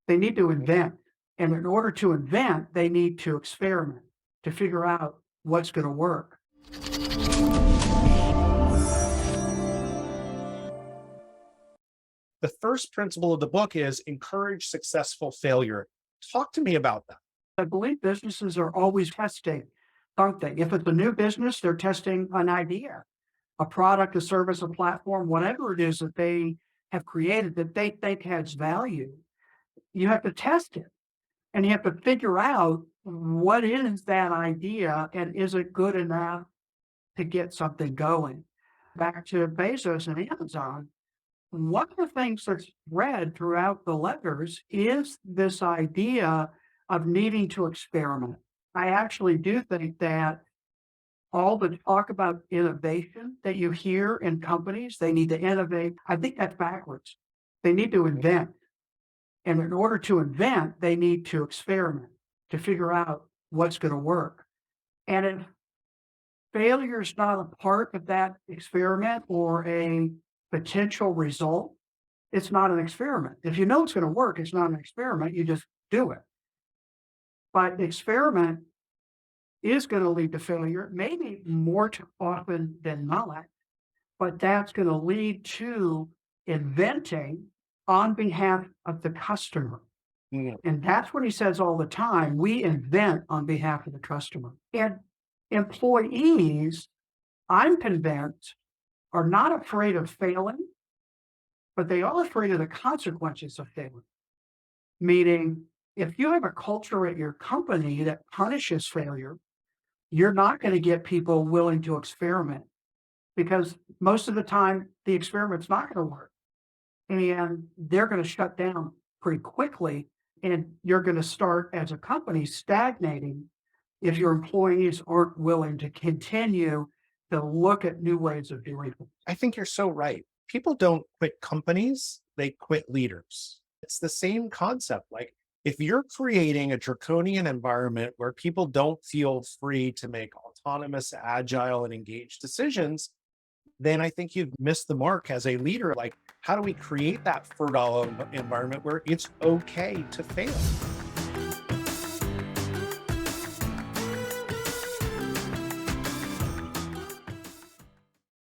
They need to invent. And in order to invent, they need to experiment to figure out what's going to work. The first principle of the book is encourage successful failure. Talk to me about that. I believe businesses are always testing, aren't they? If it's a new business, they're testing an idea, a product, a service, a platform, whatever it is that they have created that they think has value. You have to test it and you have to figure out what is that idea and is it good enough to get something going. Back to Bezos and Amazon, one of the things that's read throughout the letters is this idea of needing to experiment. I actually do think that all the talk about innovation that you hear in companies, they need to innovate. I think that's backwards. They need to invent. And in order to invent, they need to experiment to figure out what's going to work. And if failure is not a part of that experiment or a potential result, it's not an experiment. If you know it's going to work, it's not an experiment. You just do it. But the experiment is going to lead to failure, maybe more often than not, but that's going to lead to inventing on behalf of the customer. Mm. And that's what he says all the time. We invent on behalf of the customer. And employees, I'm convinced, are not afraid of failing, but they are afraid of the consequences of failing. Meaning, if you have a culture at your company that punishes failure, you're not going to get people willing to experiment because most of the time the experiment's not going to work. And they're going to shut down pretty quickly. And you're going to start as a company stagnating if your employees aren't willing to continue to look at new ways of doing it. I think you're so right. People don't quit companies, they quit leaders. It's the same concept. Like if you're creating a draconian environment where people don't feel free to make autonomous, agile, and engaged decisions, then I think you've missed the mark as a leader. Like, how do we create that fertile environment where it's okay to fail?